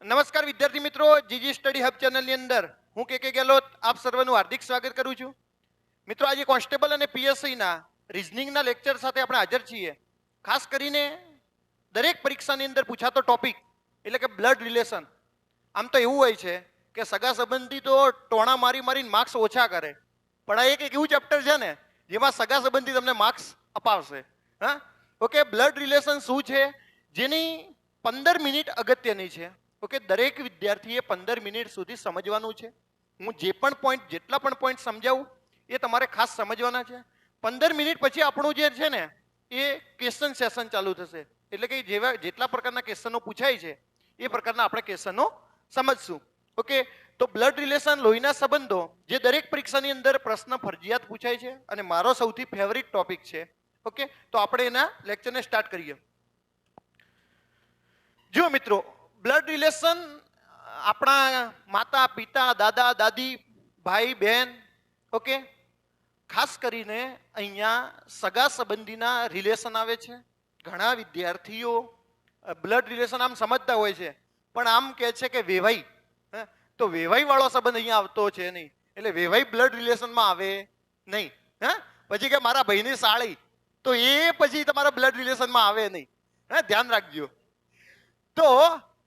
નમસ્કાર વિદ્યાર્થી મિત્રો, જીજી સ્ટડી હબ ચેનલની અંદર હું કે ગેહલોત આપ સર્વનું હાર્દિક સ્વાગત કરું છું. મિત્રો, આજે કોન્સ્ટેબલ અને પીએસઆઈના રિઝનિંગના લેક્ચર સાથે આપણે હાજર છીએ. ખાસ કરીને દરેક પરીક્ષાની અંદર પૂછાતો ટોપિક એટલે કે બ્લડ રિલેશન. આમ તો એવું હોય છે કે સગા સંબંધી તો ટોણા મારી મારીને માર્ક્સ ઓછા કરે, પણ આ એક એવું ચેપ્ટર છે ને જેમાં સગા સંબંધી તમને માર્ક્સ અપાવશે. હા, ઓકે. બ્લડ રિલેશન શું છે, જેની 15 મિનિટ અગત્યની છે. ઓકે, દરેક વિદ્યાર્થીએ 15 મિનિટ સુધી સમજવાનું છે. હું જેટલા પણ પોઈન્ટ સમજાવું એ તમારે ખાસ સમજવાના છે. 15 મિનિટ પછી આપણું જે છે ને એ ક્વેશ્ચન સેશન ચાલુ થશે. એટલે કે જેટલા પ્રકારના ક્વેશ્ચનો પૂછાય છે એ પ્રકારના આપણે ક્વેશ્ચનો સમજશું. ઓકે, તો બ્લડ રિલેશન, લોહીના સંબંધો, જે દરેક પરીક્ષાની અંદર પ્રશ્ન ફરજિયાત પૂછાય છે અને મારો સૌથી ફેવરિટ ટોપિક છે. ઓકે, તો આપણે એના લેક્ચરને સ્ટાર્ટ કરીએ. જો મિત્રો, બ્લડ રિલેશન આપણા માતા પિતા, દાદા દાદી, ભાઈ બહેન, ઓકે, ખાસ કરીને અહીંયા સગા સંબંધીના રિલેશન આવે છે. ઘણા વિદ્યાર્થીઓ બ્લડ રિલેશન આમ સમજતા હોય છે, પણ આમ કહે છે કે વેવાઈ, તો વેવાઈ વાળો સંબંધ અહીંયા આવતો છે નહીં, એટલે વેવાઈ બ્લડ રિલેશનમાં આવે નહીં. પછી કે મારા ભાઈની સાળી, તો એ પછી તમારા બ્લડ રિલેશનમાં આવે નહીં. ધ્યાન રાખજો. તો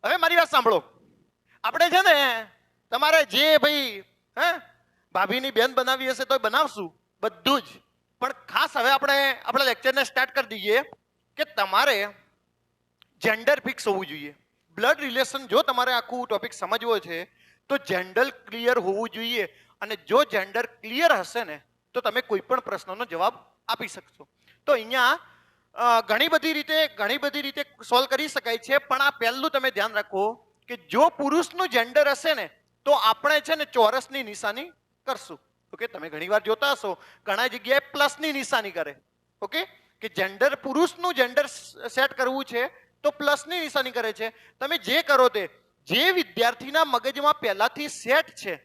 હવે મારી વાત સાંભળો. આપણે છે ને તમારે જે ભાઈ ભાભીની બેન બનાવી હશે તો બનાવશું બધું જ, પણ ખાસ હવે આપણે આપણા લેક્ચરને સ્ટાર્ટ કરી દઈએ કે તમારે જેન્ડર ફિક્સ હોવું જોઈએ. બ્લડ રિલેશન જો તમારે આખું ટોપિક સમજવો છે તો જેન્ડર ક્લિયર હોવું જોઈએ, અને જો જેન્ડર ક્લિયર હશે ને તો તમે કોઈ પણ પ્રશ્નનો જવાબ આપી શકશો. તો અહીંયા ઘણી બધી રીતે સોલ્વ કરી શકાય છે, પણ આ પહેલું તમે ધ્યાન રાખો કે જો પુરુષનું જેન્ડર હશે ને તો આપણે છે ને ચોરસની નિશાની કરશું. ઓકે, તમે ઘણીવાર જોતા હશો ઘણા જગ્યાએ પ્લસની નિશાની કરે. ઓકે, કે જેન્ડર, પુરુષનું જેન્ડર સેટ કરવું છે તો પ્લસની નિશાની કરે છે. તમે જે કરો તે, જે વિદ્યાર્થીના મગજમાં પહેલાથી સેટ છે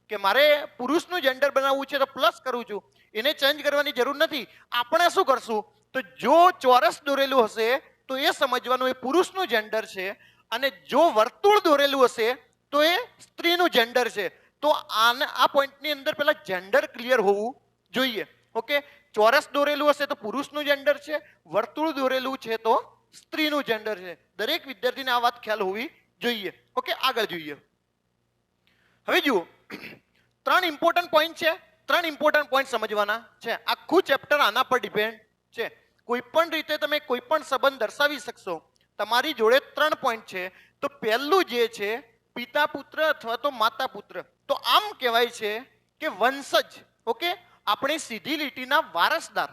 કે મારે પુરુષનું જેન્ડર બનાવવું છે તો પ્લસ કરું છું, એને ચેન્જ કરવાની જરૂર નથી. આપણે શું કરશું, તો જો ચોરસ દોરેલું હશે તો એ સમજવાનું એ પુરુષનું જેન્ડર છે, અને જો વર્તુળ દોરેલું હશે તો એ સ્ત્રીનું જેન્ડર છે. તો આ પોઈન્ટની અંદર પહેલા જેન્ડર ક્લિયર હોવું જોઈએ. ઓકે, ચોરસ દોરેલું હશે તો પુરુષનું જેન્ડર છે, વર્તુળ દોરેલું છે તો સ્ત્રીનું જેન્ડર છે. દરેક વિદ્યાર્થીને આ વાત ખ્યાલ હોવી જોઈએ. ઓકે, આગળ જોઈએ. હવે જુઓ, 3 ઇમ્પોર્ટન્ટ પોઈન્ટ છે. 3 ઇમ્પોર્ટન્ટ પોઈન્ટ સમજવાના છે. આખું ચેપ્ટર આના પર ડિપેન્ડ છે. કોઈ પણ રીતે તમે કોઈ પણ સંબંધ દર્શાવી શકશો. તમારી જોડે 3 પોઈન્ટ છે. તો પહેલું જે છે પિતા પુત્ર અથવા તો માતા પુત્ર, તો આમ કહેવાય છે કે વંશજ. ઓકે, આપણી સીધી લીટીના વારસદાર.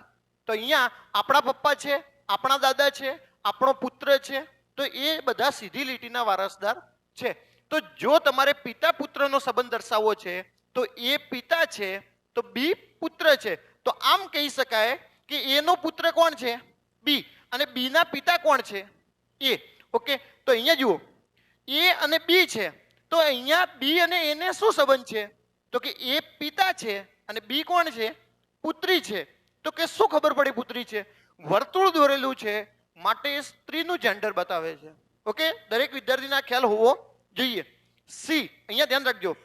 તો અહીંયા આપણા પપ્પા છે, આપણા દાદા છે, આપણો પુત્ર છે, તો એ બધા સીધી લીટીના વારસદાર છે. તો જો તમારે પિતા પુત્રનો સંબંધ દર્શાવવો છે તો એ પિતા છે તો બી પુત્ર છે. તો આમ કહી શકાય કે એ નો પુત્ર કોણ છે? બી. અને બી ના પિતા કોણ છે? એ. ઓકે, તો અહીંયા જુઓ, એ અને બી છે, તો અહીંયા બી અને એ ને શું સંબંધ છે? તો કે એ પિતા છે અને બી કોણ છે? પુત્રી છે. તો કે શું ખબર પડી પુત્રી છે? વર્તુળ દોરેલું છે માટે સ્ત્રીનું જેન્ડર બતાવે છે. ઓકે, દરેક વિદ્યાર્થીને આ ખ્યાલ હોવો જોઈએ. સી, અહીંયા ધ્યાન રાખજો,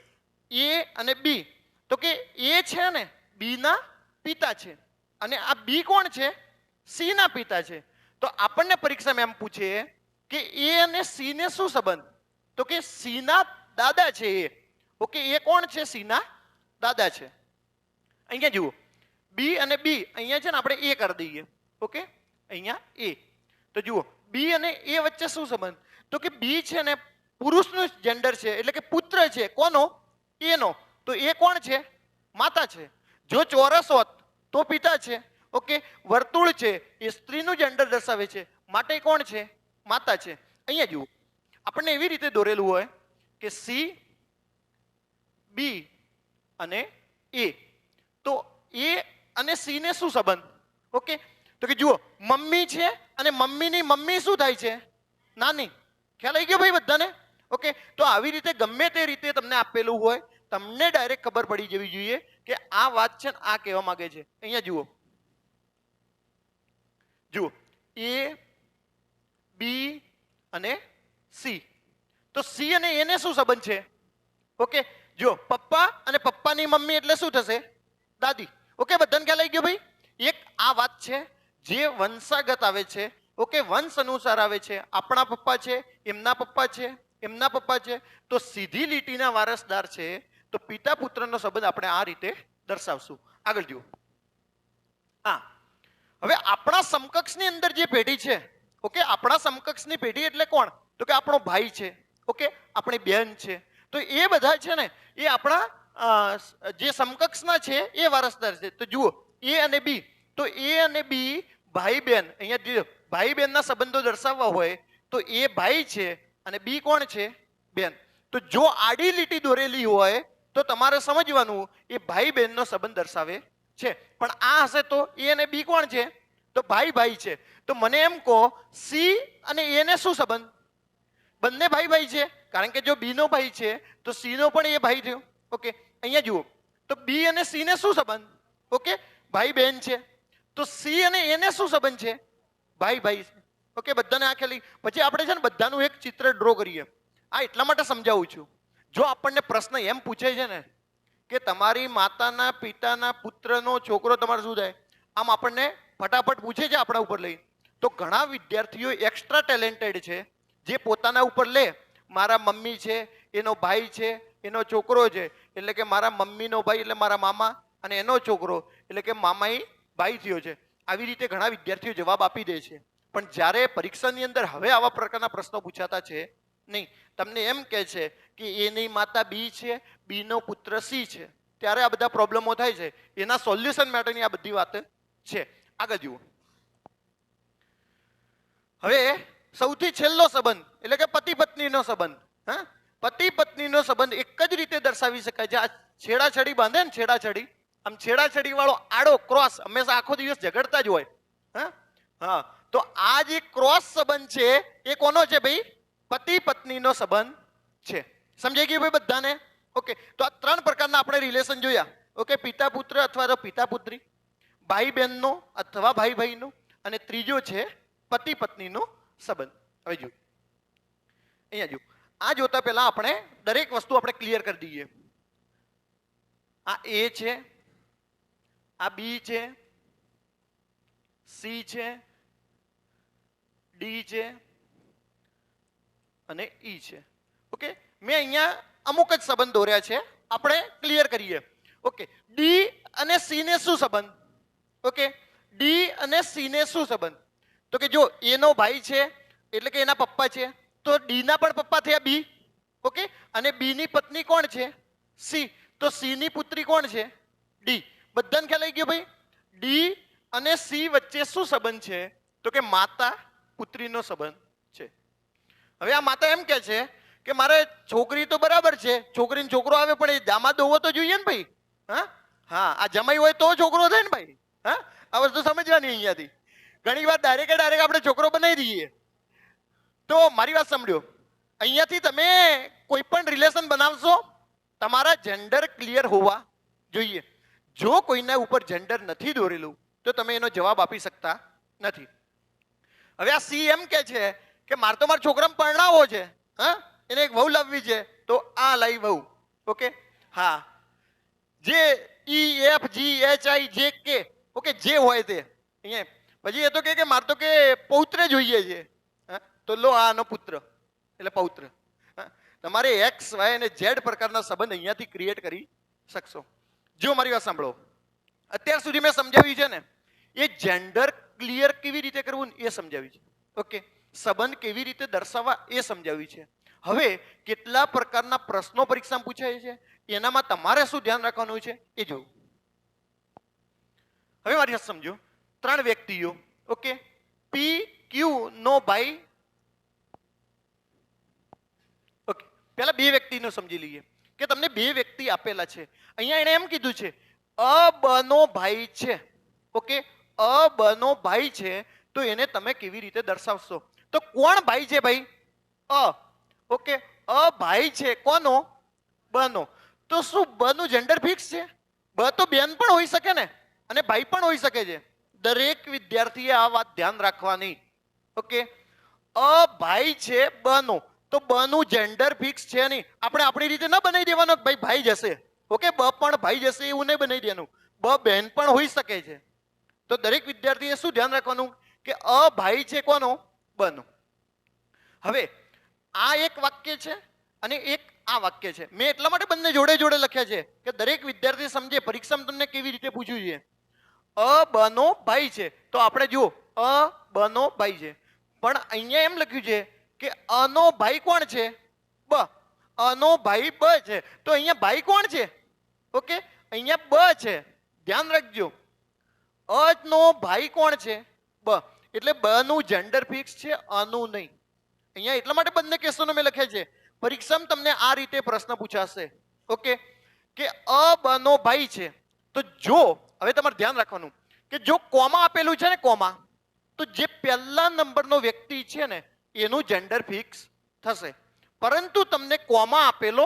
એ અને બી, તો કે એ છે ને બી ના પિતા છે, અને આ બી કોણ છે? સી ના પિતા છે. તો આપણને પરીક્ષામાં એમ પૂછે કે એ અને સી ને શું સંબંધ? તો કે સી ના દાદા છે એ. ઓકે, એ કોણ છે? સી ના દાદા છે. અહીંયા જુઓ, બી અને બી, અહીંયા છે ને આપણે એ કરી દઈએ. ઓકે, અહીંયા એ. તો જુઓ, બી અને એ વચ્ચે શું સંબંધ? તો કે બી છે ને પુરુષનું જેન્ડર છે, એટલે કે પુત્ર છે. કોનો? એનો. તો એ કોણ છે? માતા છે. જો ચોરસ હોત તો પિતા છે. ઓકે, વર્તુળ છે એ સ્ત્રીનું જેન્ડર દર્શાવે છે, માટે કોણ છે? માતા છે. અહીંયા જુઓ, આપણને એવી રીતે દોરેલું હોય કે સી, બી અને એ. તો એ અને સી ને શું સંબંધ? ઓકે, તો કે જુઓ, મમ્મી છે અને મમ્મીની મમ્મી શું થાય છે? નાની. ખ્યાલ આવી ગયો ભાઈ બધાને? ઓકે, તો આવી રીતે ગમે તે રીતે તમને આપેલું હોય, તમને ડાયરેક્ટ ખબર પડી જવી જોઈએ કે આ વાત છે ને આ કહેવા માંગે છે. અહીંયા જુઓ, જુઓ, એ, બી અને સી. તો સી અને એને શું સંબંધ છે? ઓકે, જો પપ્પા અને પપ્પાની મમ્મી એટલે શું થશે? દાદી. ઓકે, બધાને ખ્યાલ આવી ગયો ભાઈ? એક આ વાત છે જે વંશાગત આવે છે. ઓકે, વંશ અનુસાર આવે છે. આપણા પપ્પા છે, એમના પપ્પા છે, એમના પપ્પા છે, તો સીધી લીટીના વારસદાર છે. તો પિતા પુત્રનો સંબંધ આપણે આ રીતે દર્શાવશું. આગળ જુઓ. હા, હવે આપણા સમકક્ષની અંદર જે પેઢી છે, ઓકે, આપણા સમકક્ષની પેઢી એટલે કોણ? તો કે આપણો ભાઈ છે, ઓકે, આપણી બેન છે. તો એ બધા છે ને એ આપણા જે સમકક્ષના છે એ વારસદાર છે. તો જુઓ એ અને બી, તો એ અને બી ભાઈ બેન, અહીંયા ભાઈ બહેનના સંબંધો દર્શાવવા હોય તો એ ભાઈ છે અને બી કોણ છે? બેન. તો જો આડી લીટી દોરેલી હોય તો તમારે સમજવાનું એ ભાઈ બહેનનો સંબંધ દર્શાવે છે. પણ આ હશે તો એ અને બી કોણ છે? તો ભાઈ ભાઈ છે. તો મને એમ કહો સી અને એ ને શું સંબંધ? બંને ભાઈ ભાઈ છે, કારણ કે જો બી નો ભાઈ છે તો સી નો પણ એ ભાઈ થયો. ઓકે, અહીંયા જુઓ તો બી અને સી ને શું સંબંધ? ઓકે, ભાઈ બહેન છે. તો સી અને એ ને શું સંબંધ છે? ભાઈ ભાઈ છે. ઓકે, બધાને આ ખ્યાલ. પછી આપણે છે ને બધાનું એક ચિત્ર ડ્રો કરીએ. આ એટલા માટે સમજાવું છું, જો આપણને પ્રશ્ન એમ પૂછે છે ને કે તમારી માતાના પિતાના પુત્રનો છોકરો તમારે શું થાય, આમ આપણને ફટાફટ પૂછે છે આપણા ઉપર લઈ, તો ઘણા વિદ્યાર્થીઓ એક્સ્ટ્રા ટેલેન્ટેડ છે જે પોતાના ઉપર લે, મારા મમ્મી છે, એનો ભાઈ છે, એનો છોકરો છે, એટલે કે મારા મમ્મીનો ભાઈ એટલે મારા મામા, અને એનો છોકરો એટલે કે મામાઈ ભાઈ થયો છે. આવી રીતે ઘણા વિદ્યાર્થીઓ જવાબ આપી દે છે. પણ જ્યારે પરીક્ષાની અંદર હવે આવા પ્રકારના પ્રશ્નો પૂછાતા છે નહીં, તમને એમ કહે છે કે એની માતા બી છે, બી નો પુત્ર સી છે, ત્યારે આ બધા પ્રોબ્લેમો થાય છે. એના સોલ્યુશન માટેની આ બધી વાત છે. આગળ જુઓ. હવે સૌથી છેલ્લો સંબંધ એટલે કે પતિ પત્નીનો સંબંધ. હા, પતિ પત્નીનો સંબંધ એક જ રીતે દર્શાવી શકાય છે. આ છેડાછડી બાંધે ને, છેડાછડી, આમ છેડાછડી વાળો આડો ક્રોસ હંમેશા આખો દિવસ ઝઘડતા જ હોય. હા હા, તો આ જે ક્રોસ સંબંધ છે એ કોનો છે ભાઈ? પતિ પત્નીનો સંબંધ છે. સમજાઈ ગયું ભાઈ બધાને? ઓકે, તો આ ત્રણ પ્રકારના આપણે રિલેશન જોયા. ઓકે, પિતા પુત્ર અથવા તો પિતા પુત્રી, ભાઈ બહેનનો અથવા ભાઈ ભાઈનો, અને ત્રીજો છે પતિ પત્નીનો સંબંધ. હવે જો અહીંયા જો, આ જોતા પહેલા આપણે દરેક વસ્તુ આપણે ક્લિયર કરી દઈએ. આ એ છે, આ બી છે, સી છે, ડી છે અને ઈ છે. ઓકે, મેં અહીંયા અમુક જ સંબંધ દોર્યા છે, આપણે ક્લિયર કરીએ. ઓકે, ડી અને સી ને શું સંબંધ? ઓકે, ડી અને સી ને શું સંબંધ? તો કે જો એનો ભાઈ છે એટલે કે એના પપ્પા છે, તો ડી ના પણ પપ્પા થયા બી. ઓકે, અને બી ની પત્ની કોણ છે? સી. તો સી ની પુત્રી કોણ છે? ડી. બધાને ખ્યાલ આવી ગયો ભાઈ? ડી અને સી વચ્ચે શું સંબંધ છે? તો કે માતા પુત્રીનો સંબંધ છે. હવે આ માતા એમ કે છે કે મારે છોકરી તો બરાબર છે, છોકરીને છોકરો આવે, પણ એ દામાદ હોવો તો જોઈએ ને ભાઈ. હા હા, આ જમાઈ હોય તો છોકરો થાય ને ભાઈ. હા, આ વસ્તુ સમજવાની અહીંયાથી. ઘણી વાર ડાયરેક્ટ આપણે છોકરો બનાવી દઈએ. તો મારી વાત સાંભળ્યો, અહીંયાથી તમે કોઈ પણ રિલેશન બનાવશો, તમારા જેન્ડર ક્લિયર હોવા જોઈએ. જો કોઈના ઉપર જેન્ડર નથી દોરેલું તો તમે એનો જવાબ આપી શકતા નથી. હવે આ સી એમ કે છે કે મારે તો મારા છોકરાને પરણાવવો છે, હા, એને એક વહુ લાવવી છે, તો આ લાવી વહુ. ઓકે, હા, જે ઈ એફ જી એચ આઈ જે કે, ઓકે, જે હોય તે અહીંયા. પછી એ તો કે મારે તો કે પૌત્ર જોઈએ છે, હા, તો લો આનો પુત્ર એટલે પૌત્ર. તમારે એક્સ વાય અને ઝેડ પ્રકારના સંબંધ અહીંયાથી ક્રિએટ કરી શકશો. જો મારી વાત સાંભળો, અત્યાર સુધી મેં સમજાવ્યું છે ને એ જેન્ડર ક્લિયર કેવી રીતે કરવું એ સમજાવ્યું છે. ઓકે, સંબંધ કેવી રીતે દર્શાવવા એ સમજાવ્યું છે. હવે કેટલા પ્રકારના પ્રશ્નો પરીક્ષામાં પૂછાય છે એનામાં તમારે શું ધ્યાન રાખવાનું છે એ જોવું. હવે મારી વાત સમજો. ત્રણ વ્યક્તિઓ, ઓકે, પી ક્યુ નો ભાઈ. ઓકે, પહેલા બે વ્યક્તિનો સમજી લઈએ કે તમને બે વ્યક્તિ આપેલા છે. અહીંયા એને એમ કીધું છે અ બ નો ભાઈ છે. ઓકે, અ બ નો ભાઈ છે, તો એને તમે કેવી રીતે દર્શાવશો? તો કોણ ભાઈ છે ભાઈ? અ. ઓકે, અ ભાઈ છે કોનો? બ નો. તો શું બ નું જેન્ડર ફિક્સ છે? બ તો બેન પણ હોઈ શકે ને, અને ભાઈ પણ હોઈ શકે છે. દરેક વિદ્યાર્થીએ આ વાત ધ્યાન રાખવાની. ઓકે, અ ભાઈ છે બ નો, તો બ નું જેન્ડર ફિક્સ છે નહીં. આપણે આપણી રીતે ન બનાવી દેવાનો કે ભાઈ ભાઈ જશે, ઓકે, બ પણ ભાઈ જશે એવું નહીં બનાવી દેવાનું. બ બહેન પણ હોઈ શકે છે. તો દરેક વિદ્યાર્થીએ શું ધ્યાન રાખવાનું કે અ ભાઈ છે કોનો? બનો. હવે આ એક વાક્ય છે અને એક આ વાક્ય છે. મેં એટલા માટે બંને જોડે જોડે લખ્યા છે કે દરેક વિદ્યાર્થી સમજે પરીક્ષામાં તમને કેવી રીતે પૂછ્યું છે. અ બનો ભાઈ છે તો આપણે જુઓ અ બનો ભાઈ છે, પણ અહીંયા એમ લખ્યું છે કે અનો ભાઈ કોણ છે? બ. અનો ભાઈ બ છે તો અહીંયા ભાઈ કોણ છે? ઓકે, અહીંયા બ છે. ધ્યાન રાખજો, અ નો ભાઈ કોણ છે? બ. એટલે બ નું જેન્ડર ફિક્સ છે, અનું નહીં. અહીંયા એટલા માટે બંને કેસોનો મેં લખ્યા છે. પરીક્ષામાં તમને આ રીતે પ્રશ્ન પૂછાશે, ઓકે, કે અ બનો ભાઈ છે તો જો, હવે તમારે ધ્યાન રાખવાનું કે જો કોમા આપેલું છે ને, કોમા, તો જે પહેલા નંબરનો વ્યક્તિ છે ને એનું જેન્ડર ફિક્સ થશે. પરંતુ તમને કોમા આપેલો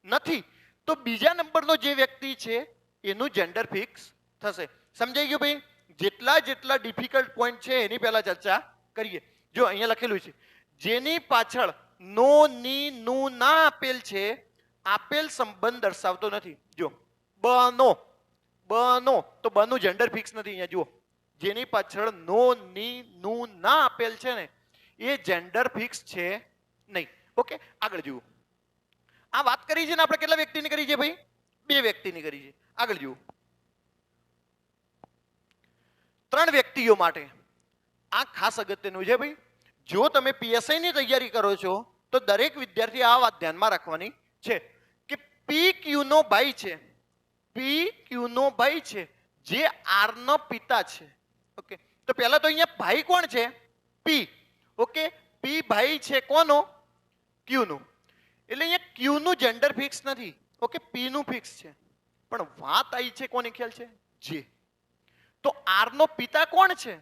નથી તો બીજા નંબરનો જે વ્યક્તિ છે એનું જેન્ડર ફિક્સ થશે. સમજાઈ ગયું ભાઈ? જેટલા જેટલા ડિફિકલ્ટ પોઈન્ટ છે એની પહેલા ચર્ચા કરીએ. જો અહીંયા લખેલું છે જેની પાછળ નો ની નું ના આપેલ છે આપેલ સંબંધ દર્શાવતો નથી. જો બનો, બનો તો બનું જેન્ડર ફિક્સ નથી. અહીંયા જુઓ, જેની પાછળ નો ની નું ના આપેલ છે ને એ જેન્ડર ફિક્સ છે નહીં. ઓકે, આગળ જુઓ. આ વાત કરી છે ને આપણે કેટલા વ્યક્તિની કરી છે ભાઈ? 2 વ્યક્તિની કરી છે. આગળ જુઓ, 3 વ્યક્તિઓ માટે આ ખાસ અગત્યનું છે ભાઈ. જો તમે પીએસઆઈ ની તૈયારી કરો છો તો દરેક વિદ્યાર્થી આ વાત ધ્યાનમાં રાખવાની છે કે પી ક્યુ નો ભાઈ છે, પી ક્યુ નો ભાઈ છે જે આર નો પિતા છે. ઓકે, તો પહેલા તો અહીંયા ભાઈ કોણ છે? પી. ઓકે, પી ભાઈ છે કોનો? ક્યુ નું. એટલે અહીંયા ક્યુ નું જેન્ડર ફિક્સ નથી, ઓકે, પી નું ફિક્સ છે. પણ વાત આવી છે કોની ખ્યાલ છે? જે. તો આર નો પિતા કોણ છે?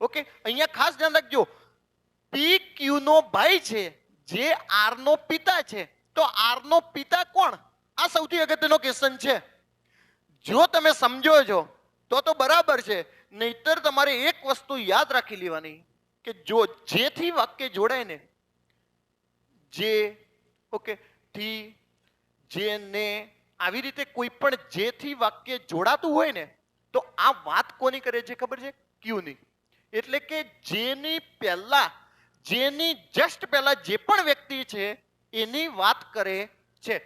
ઓકે, અહીંયા ખાસ ધ્યાન રાખજો, પી ક્યુ નો ભાઈ છે જે આર નો પિતા છે. તો આર નો પિતા કોણ? આ સૌથી અગત્યનો ક્વેશ્ચન છે. જો તમે સમજો છો તો બરાબર છે, નહીતર તમારે એક વસ્તુ યાદ રાખી લેવાની કે જો જેથી વાક્ય જોડાય ને, જે, ઓકે, થી, જે, ને, આવી રીતે કોઈ પણ જેથી વાક્ય જોડાતું હોય ને તો આ વાત કોની કરે છે ખબર છે? ક્યુ ની. એટલે કે જેની પહેલા, જેની જસ્ટ પહેલા જે પણ વ્યક્તિ છે એની વાત કરે છે.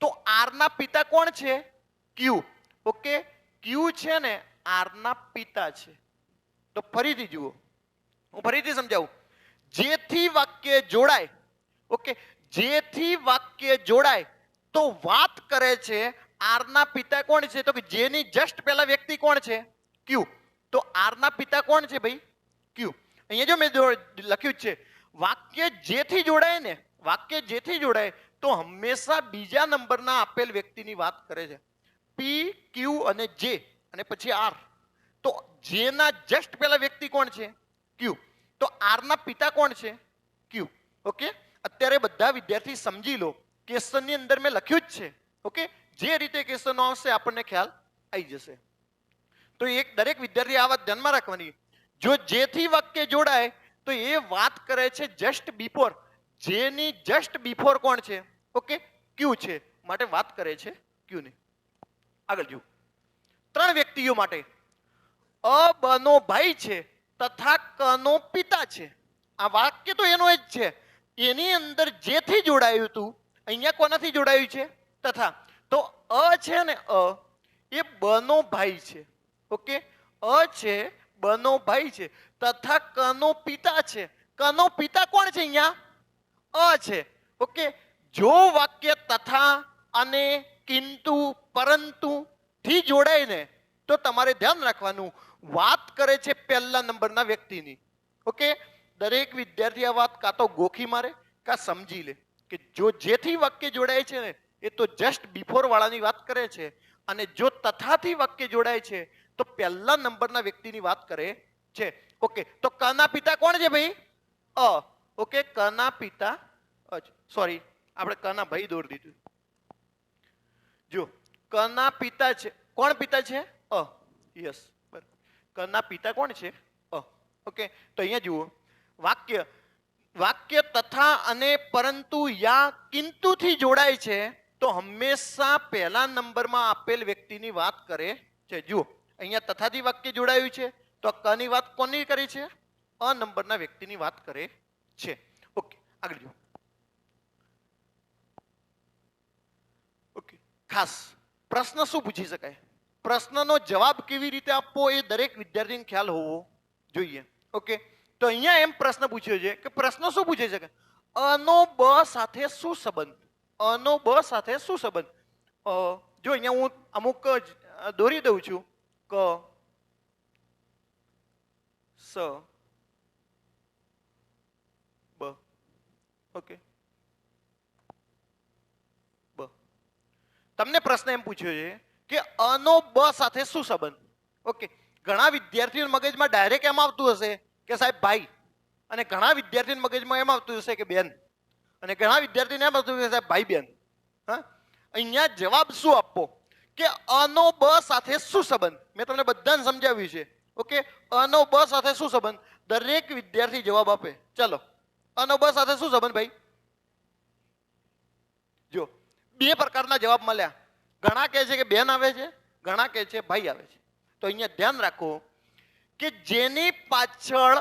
તો આર ના પિતા કોણ છે? ક્યુ. ઓકે, ક્યુ છે ને આર ના પિતા છે. તો ફરીથી જુઓ, હું ફરીથી સમજાવું. જેથી વાક્ય જોડાય, ઓકે, જેથી વાક્ય જોડાય તો વાત કરે છે આર ના પિતા કોણ છે? તો કે જેની જસ્ટ પહેલા વ્યક્તિ કોણ છે? ક્યુ. તો આર ના પિતા કોણ છે ભાઈ? ક્યુ. અહીંયા જો મેં લખ્યું છે વાક્ય જેથી જોડાય ને, વાક્ય જેથી જોડાય તો હંમેશા બીજા નંબરના આપેલ વ્યક્તિની વાત કરે છે. પી, ક્યુ અને જે અને પછી આર. તો જેના જસ્ટ પહેલા વ્યક્તિ કોણ છે? ક્યુ. તો આર ના પિતા કોણ છે? ક્યુ. ઓકે, અત્યારે બધા વિદ્યાર્થી સમજી લો, ક્વેશ્ચનની અંદર મેં લખ્યું જ છે. ઓકે, જે રીતે ક્વેશ્ચન આવશે આપણને ખ્યાલ આવી જશે. તો એક દરેક વિદ્યાર્થી આ વાત ધ્યાનમાં રાખવાની. જો જેથી વાક્ય જોડાય તો એ વાત કરે છે જસ્ટ બિફોર. જેની જસ્ટ બિફોર કોણ છે? ઓકે, ક્યુ છે, માટે વાત કરે છે ક્યુ ની. આગળ જુઓ, 3 વ્યક્તિઓ માટે અ બનો ભાઈ છે તથા કનો પિતા છે. આ વાક્ય તો એનો જ છે. એની અંદર જેથી જોડાયું હતું, અહીંયા કોનાથી જોડાયું છે? તથા. તો અ છે ને, અ એ બનો ભાઈ છે. ઓકે, અ છે બનો ભાઈ છે તથા કનો પિતા છે. કનો પિતા કોણ છે? અહીંયા અ છે. ઓકે, જો વાક્ય તથા અને કિંતુ પરંતુ થી જોડાય ને તો તમારે ધ્યાન રાખવાનું વાત કરે છે પહેલા નંબરના વ્યક્તિની. ઓકે, દરેક વિદ્યાર્થી આ વાત કાં તો ગોખી મારે કાં સમજી લે કે જો જેથી વાક્ય જોડાય છે ને એ તો જસ્ટ બિફોર વાળાની વાત કરે છે, અને જો તથાથી વાક્ય જોડાય છે તો પહેલા નંબરના વ્યક્તિની વાત કરે છે. ઓકે, તો કના પિતા કોણ છે ભાઈ? અ. ઓકે, કના પિતા, સોરી આપણે કના ભાઈ દોરી દીધું. જો કના પિતા છે, કોણ પિતા છે? અ. યસ, બરાબર. કના પિતા કોણ છે? અ. ઓકે, તો અહીંયા જુઓ વાક્ય વાક્ય તથા અને પરંતુ યા કિંતુથી જોડાય છે તો હંમેશા પહેલા નંબરમાં આપેલ વ્યક્તિની વાત કરે છે. જુઓ અહીંયા તથાથી વાક્ય જોડાયું છે તો કની વાત કોની કરી છે? અ નંબરના વ્યક્તિની વાત કરે છે. ઓકે, આગળ જુઓ. ઓકે, ખાસ પ્રશ્ન શું પૂછી શકાય? પ્રશ્નનો જવાબ કેવી રીતે આપવો એ દરેક વિદ્યાર્થીને ખ્યાલ હોવો જોઈએ. ઓકે, તો અહીંયા એમ પ્રશ્ન પૂછ્યો છે કે પ્રશ્ન શું પૂછી શકે? અનો બ સાથે શું સંબંધ? અનો બ સાથે શું સંબંધ? જો અહીંયા હું અમુક દોરી દઉં છું ક સ બ. ઓકે, બ. તમને પ્રશ્ન એમ પૂછ્યો છે કે અનો બ સાથે શું સંબંધ? ઓકે, ઘણા વિદ્યાર્થીઓ મગજમાં ડાયરેક્ટ એમ આવતું હશે કે સાહેબ ભાઈ, અને ઘણા વિદ્યાર્થીઓ મગજમાં એમ આવતું હશે કે બેન, અને ઘણા વિદ્યાર્થીને એમ આવતું હશે સાહેબ ભાઈ બેન. હા, અહીંયા જવાબ શું આપવો કે અનો બ સાથે શું સંબંધ? મેં તમને બધાને સમજાવ્યું છે. ઓકે, અનો બ સાથે શું સંબંધ? દરેક વિદ્યાર્થી જવાબ આપે. ચલો, અનો બ સાથે શું સંબંધ ભાઈ? જો બે પ્રકારના જવાબ મળ્યા. ઘણા કહે છે કે બેન આવે છે, ઘણા કહે છે ભાઈ આવે છે. તો અહીંયા ધ્યાન રાખો કે જેની પાછળ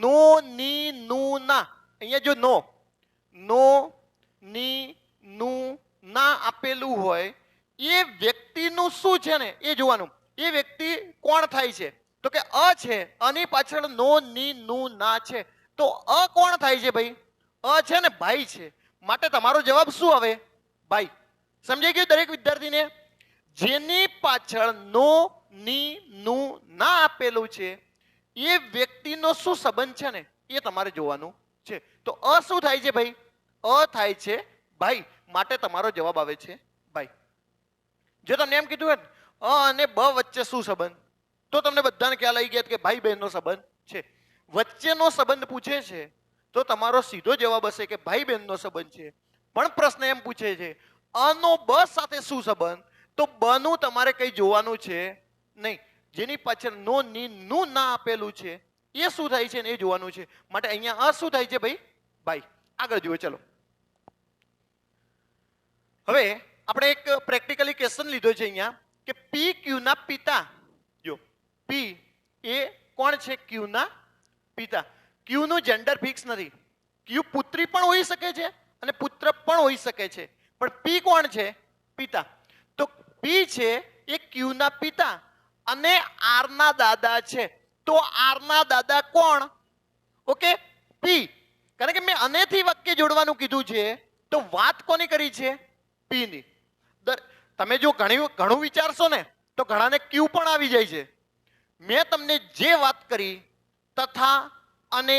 નો ની નું ના, અહીંયા જો નો ની નું ના આપેલું હોય એ વ્યક્તિનું શું છે ને એ જોવાનું. એ વ્યક્તિ કોણ થાય છે? તો કે અ છે, આની પાછળ નો ની નું ના છે તો અ કોણ થાય છે ભાઈ? અ છે ને ભાઈ છે, માટે તમારો જવાબ શું આવે? ભાઈ. સમજાઈ ગયું દરેક વિદ્યાર્થીને? જેની પાછળ નો ની નું ના આપેલું છે એ વ્યક્તિનો શું સંબંધ છે ને એ તમારે જોવાનું છે. તો અ શું થાય છે ભાઈ? અ થાય છે ભાઈ, માટે તમારો જવાબ આવે છે ભાઈ. જો તમને એમ કીધું હોય અ અને બ વચ્ચે શું સંબંધ, તો તમને બધાને ખ્યાલ આવી ગયા કે ભાઈ બહેનનો સંબંધ છે. વચ્ચેનો સંબંધ પૂછે છે તો તમારો સીધો જવાબ હશે કે ભાઈ બહેનનો સંબંધ છે. પણ પ્રશ્ન એમ પૂછે છે અનો બ સાથે શું સંબંધ, તો બ નું તમારે કઈ જોવાનું છે નહીં. જેની પાછળ નો ની નું ના આપેલું છે એ શું થાય છે ને એ જોવાનું છે. માટે અહીંયા અ શું થાય છે ભાઈ? ભાઈ. આગળ જુઓ. ચલો, હવે આપણે એક પ્રેક્ટિકલી ક્વેશ્ચન લીધો છે અહીંયા કે પી ક્યુ ના પિતા. જો પી એ કોણ છે? ક્યુ ના પિતા. ક્યુ નું જેન્ડર ફિક્સ નથી. ક્યુ પુત્રી પણ હોઈ શકે છે અને પુત્ર પણ હોઈ શકે છે, પણ પી કોણ છે? પિતા. તો પી છે એ ક્યુ ના પિતા અને આર ના દાદા છે. તો આર ના દાદા કોણ? ઓકે, પી. કારણ કે મેં અનેથી વાક્ય જોડવાનું કીધું છે તો વાત કોની કરી છે? પી ની. તમે જો ઘણું વિચારશો ને તો ઘણાને ક્યુ પણ આવી જાય છે. મેં તમને જે વાત કરી તથા અને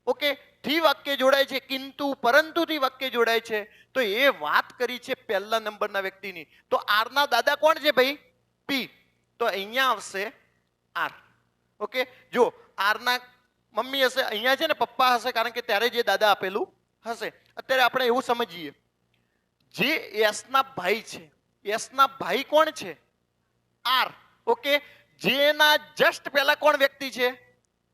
ઓકે થી વાક્ય જોડાય છે, કિંતુ પરંતુ થી વાક્ય જોડાય છે, તો એ વાત કરી છે પહેલા નંબરના વ્યક્તિની. તો આર ના દાદા કોણ છે ભાઈ? પી. તો અહીંયા આવશે આર. ઓકે, જો આર ના મમ્મી હશે, અહીંયા છે ને પપ્પા હશે, કારણ કે ત્યારે જે દાદા આપેલું હશે. અત્યારે આપણે એવું સમજીએ જે એસ ના ભાઈ છે, એસ ના ભાઈ કોણ છે? આર. ઓકે, જેના જસ્ટ પહેલા કોણ વ્યક્તિ છે?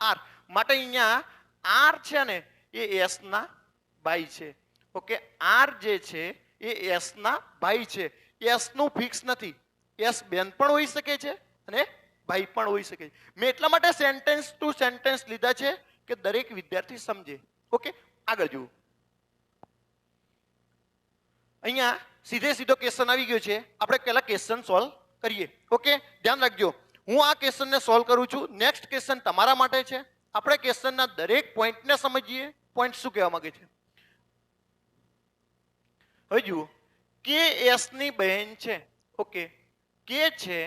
આર. માટે અહીંયા આર છે ને એ એસ ના ભાઈ છે. ઓકે, આર જે છે એ એસ ના ભાઈ છે. એસ નું ફિક્સ નથી. એસ બેન પણ હોઈ શકે છે અને ભાઈ પણ હોઈ શકે છે. મેં એટલા માટે સેન્ટેન્સ ટુ સેન્ટેન્સ લીધા છે કે દરેક વિદ્યાર્થી સમજે. ઓકે, આગળ જુઓ. અહીંયા સીધે સીધો ક્વેશ્ચન આવી ગયો છે. આપણે પહેલા ક્વેશ્ચન સોલ્વ કરીએ. ઓકે, ધ્યાન રાખજો, હું આ ક્વેશ્ચનને સોલ્વ કરું છું. નેક્સ્ટ ક્વેશ્ચન તમારા માટે છે. આપણે ક્વેશ્ચનના દરેક પોઈન્ટને સમજીએ. પોઈન્ટ શું કહેવા માંગે છે? હવે જુઓ, કે એસ ની બહેન છે. ઓકે, કે છે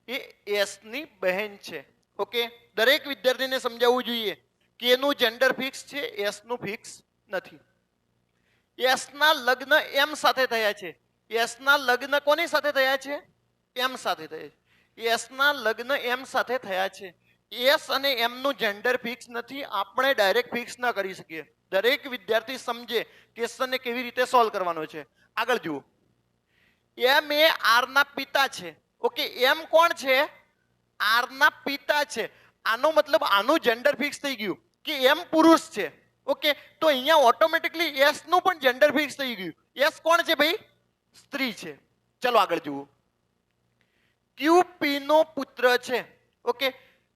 એ એસ ની બહેન છે. ઓકે, દરેક વિદ્યાર્થીને સમજાવવું જોઈએ કે નું જેન્ડર ફિક્સ છે, એસ નું ફિક્સ નથી. એસ ના લગ્ન એમ સાથે થયા છે. એસ ના લગ્ન કોની સાથે થયા છે? એમ સાથે થયા છે. એસ ના લગ્ન એમ સાથે થયા છે. એસ અને એમ નું જેન્ડર ફિક્સ નથી. આપણે ડાયરેક્ટ ફિક્સ ના કરી શકીએ. દરેક વિદ્યાર્થી સમજે ક્વેશ્ચનને કેવી રીતે સોલ્વ કરવાનો છે. આગળ જુઓ, એમ એ આર ના પિતા છે. ઓકે, એમ કોણ છે? આર ના પિતા છે. આનો મતલબ આનું જેન્ડર ફિક્સ થઈ ગયું કે એમ પુરુષ છે. ઓકે, તો અહીંયા ઓટોમેટિકલી એસ નું પણ જેન્ડર ફિક્સ થઈ ગયું. એસ કોણ છે ભાઈ? સ્ત્રી છે. ચલો આગળ જુઓ. ક્યુ પી નો પુત્ર છે. ઓકે,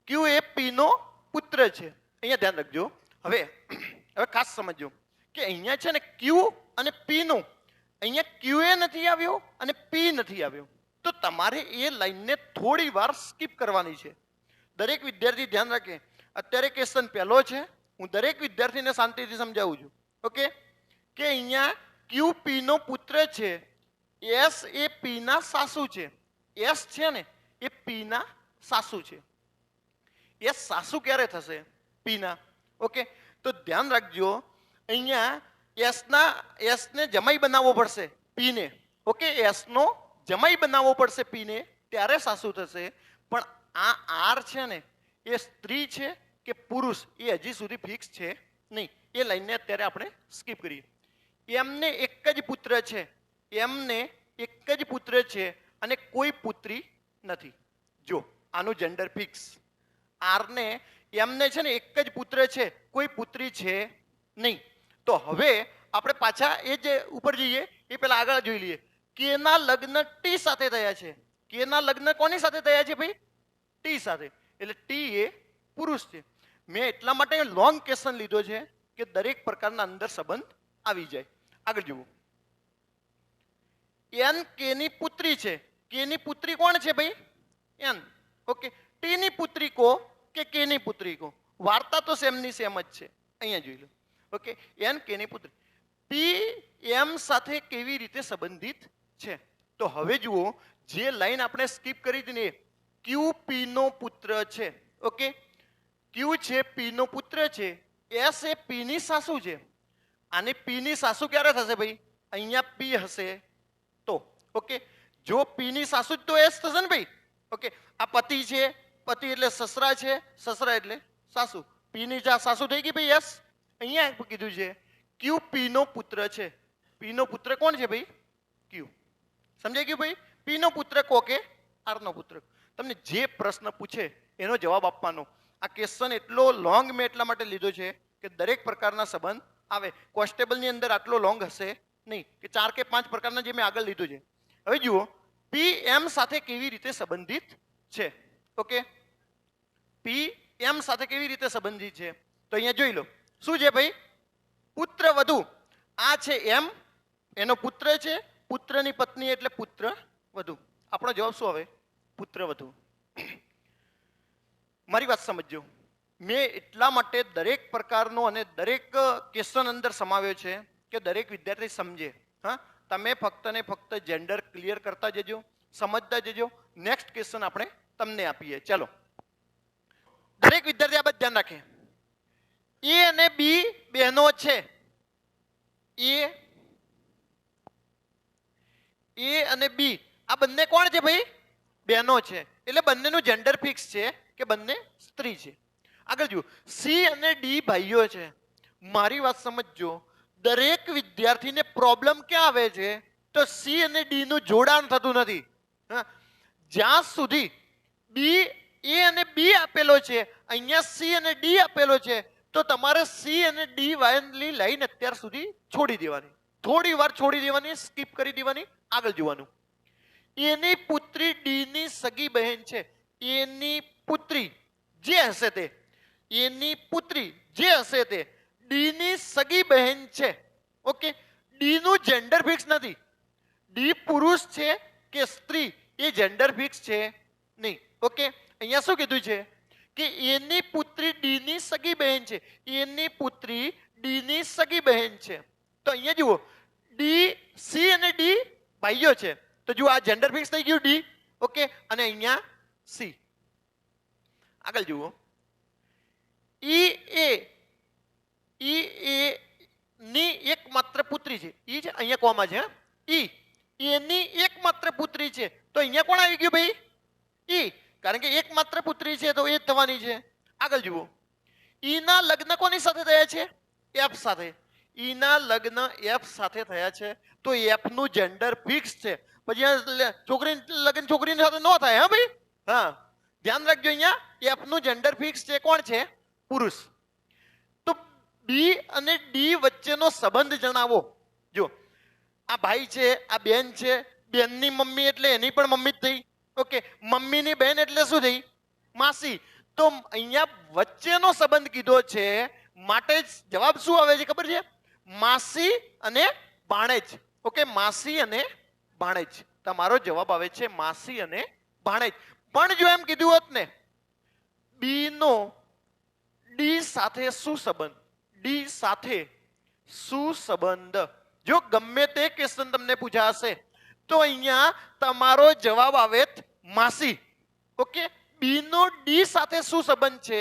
ક્યુ એ પી નો પુત્ર છે. અહીંયા ધ્યાન રાખજો. હવે હવે ખાસ સમજો કે અહીંયા છે ને ક્યુ અને પી નું, અહીંયા ક્યુ એ નથી આવ્યો અને પી નથી આવ્યો, તો તમારે એ લાઈનને થોડી વાર સ્કીપ કરવાની છે. દરેક વિદ્યાર્થી ધ્યાન રાખે. અત્યારે ક્વેશ્ચન પહેલો છે, હું દરેક વિદ્યાર્થીને શાંતિથી સમજાવું છું. ઓકે, કે અહીંયા ક્યુ પી નો પુત્ર છે, એસ એ પી ના સાસુ છે. એસ છે ને એ પી ના સાસુ છે. એસ સાસુ ક્યારે થશે? પી ના. ઓકે, તો ધ્યાન રાખજો અહીંયા એસ ને જમાઈ બનાવવો પડશે પી ને. ઓકે, એસ નો જમાઈ બનાવવો પડશે પી ને, ત્યારે સાસુ થશે. પણ આ આર છે ને એ સ્ત્રી છે કે પુરુષ એ હજી સુધી ફિક્સ છે નહીં. એ લાઈનને અત્યારે આપણે સ્કીપ કરીએ. એમને એક જ પુત્ર છે, એમને એક જ પુત્ર છે અને કોઈ પુત્રી નથી. જો આનું જેન્ડર ફિક્સ. આરને એમને છે ને એક જ પુત્ર છે, કોઈ પુત્રી છે નહીં. તો હવે આપણે પાછા એ જે ઉપર જઈએ એ પહેલા આગળ જોઈ લઈએ. કેના લગ્ન ટી સાથે થયા છે. કેના લગ્ન કોની સાથે થયા છે ભાઈ? ટી સાથે. એટલે ટી એ પુરુષ છે. મેં એટલા માટે લોંગ ક્વેશ્ચન લીધો છે કે દરેક પ્રકારના અંદર સંબંધ આવી જાય. આગળ જુઓ. એન કે ની પુત્રી છે. કે ની પુત્રી કોણ છે ભાઈ? એન. ઓકે, ટી ની પુત્રી કો કે કે ની પુત્રી કો? વાર્તા તો સેમ ની સેમ જ છે. અહીંયા જોઈ લો. ઓકે, એન કે ની પુત્રી. પી એમ સાથે કેવી રીતે સંબંધિત છે? તો હવે જુઓ, જે લાઈન આપણે સ્કીપ કરી હતી ને, ક્યુ પી નો પુત્ર છે. ઓકે, ક્યુ છે પી નો પુત્ર છે, એસ એ પી ની સાસુ છે. આની પી ની સાસુ ક્યારે થશે ભાઈ? અહીંયા પી હશે તો. ઓકે, જો પી ની સાસુ જ તો એસ થશે ને ભાઈ. ઓકે, આ પતિ છે, પતિ એટલે સસરા છે, સસરા એટલે સાસુ. પી ની સાસુ થઈ ગઈ ભાઈ એસ. અહીંયા કીધું છે ક્યુ પી નો પુત્ર છે. પી નો પુત્ર કોણ છે ભાઈ? ક્યુ. સમજાઈ ગયું ભાઈ? પી નો પુત્ર કો કે આર નો પુત્ર. તમને જે પ્રશ્ન પૂછે એનો જવાબ આપવાનો. આ ક્વેશ્ચન એટલો લોંગ મેં એટલા માટે લીધો છે કે દરેક પ્રકારના સંબંધ આવે. કોન્સ્ટેબલ ની અંદર આટલો લોંગ હશે નહીં, કે 4 કે 5 પ્રકારના જે મેં આગળ લીધું છે. હવે જુઓ, પી એમ સાથે કેવી રીતે સંબંધિત છે. ઓકે, પી એમ સાથે કેવી રીતે સંબંધિત છે? તો અહીંયા જોઈ લો. શું છે ભાઈ? પુત્ર વધુ. આ છે એમ, એનો પુત્ર છે, પુત્રની પત્ની એટલે પુત્ર વધુ. આપણો જવાબ શું આવે? પુત્ર વધુ. મારી વાત સમજજો. મેં એટલા માટે દરેક પ્રકારનો અને દરેક ક્વેશ્ચન અંદર સમાવ્યો છે કે દરેક વિદ્યાર્થી સમજે. હા, તમે ફક્ત ને ફક્ત જેન્ડર ક્લિયર કરતા જજો, સમજતા જજો. નેક્સ્ટ ક્વેશ્ચન આપણે તમને આપીએ. ચલો, દરેક વિદ્યાર્થી આ બધું ધ્યાન રાખે. એ અને બી બહેનો છે. એ અને બી આ બંને કોણ છે ભાઈ? બહેનો છે. એટલે બંનેનું જેન્ડર ફિક્સ છે કે બંને સ્ત્રી છે. આગળ જુઓ, સી અને ડી ભાઈઓ છે. મારી વાત સમજજો. દરેક વિદ્યાર્થીને પ્રોબ્લેમ ક્યાં આવે છે? તો સી અને ડી નું જોડાણ થતું નથી. જ્યાં સુધી બી એ અને બી આપેલો છે, અહીંયા સી અને ડી આપેલો છે, તો તમારે સી અને ડી વાયની લાઈન અત્યાર સુધી છોડી દેવાની. થોડી વાર છોડી દેવાની, સ્કીપ કરી દેવાની, આગળ જોવાનું. એની પુત્રી ડી ની સગી બહેન છે. એની પુત્રી જે હશે તે, એની પુત્રી જે હશે તે ડી ની સગી બહેન છે. ઓકે, ડી નું જેન્ડર ફિક્સ નથી. ડી પુરુષ છે કે સ્ત્રી એ જેન્ડર ફિક્સ છે નહીં. ઓકે, અહીંયા શું કીધું છે કે એની પુત્રી ડી ની સગી બહેન છે. એની પુત્રી ડી ની સગી બહેન છે. તો અહીંયા જુઓ, ડી, સી અને ડી ભાઈઓ છે. તો જુઓ, આ જેન્ડર ફિક્સ થઈ ગયું ડી. ઓકે, અને અહીંયા સી. આગળ જુઓ, ઈ એ ની એકમાત્ર પુત્રી છે. ઈ છે, અહીંયા કોમા છે. ઈ એની એકમાત્ર પુત્રી છે. તો અહીંયા કોણ આવી ગયું ભાઈ? ઈ. કારણ કે એકમાત્ર પુત્રી છે તો એ જ થવાની છે. આગળ જુઓ, ઈ ના લગ્ન કોની સાથે થયા છે? એફ સાથે. ઈ ના લગ્ન એફ સાથે થયા છે, તો એફ નું જેન્ડર ફિક્સ છે. પછી છોકરી લગ્ન છોકરીની સાથે ન થાય. હા ભાઈ, હા, ધ્યાન રાખજો. અહીંયા એફ નું જેન્ડર ફિક્સ છે. કોણ છે? પુરુષ. તો બી અને ડી વચ્ચેનો સંબંધ જણાવો. જો આ ભાઈ છે, આ બેન છે, બેનની મમ્મી એટલે એની પણ મમ્મી જ થઈ. ઓકે, મમ્મીની બેન એટલે શું થઈ? માસી. તો અહીંયા વચ્ચેનો સંબંધ કીધો છે, માટે જવાબ શું આવે છે ખબર છે? માસી અને ભાણેજ. ઓકે, માસી અને ભાણેજ. તમારો જવાબ આવે છે માસી અને ભાણેજ. પણ જો એમ કીધું હોત ને બી નો ડી સાથે શું સંબંધ, ડી સાથે શું સંબંધ, જો ગમે તે ક્વેશ્ચન તમને પૂછાશે તો અહીંયા તમારો જવાબ આવે માસી. ઓકે, બી નો ડી સાથે શું સંબંધ છે?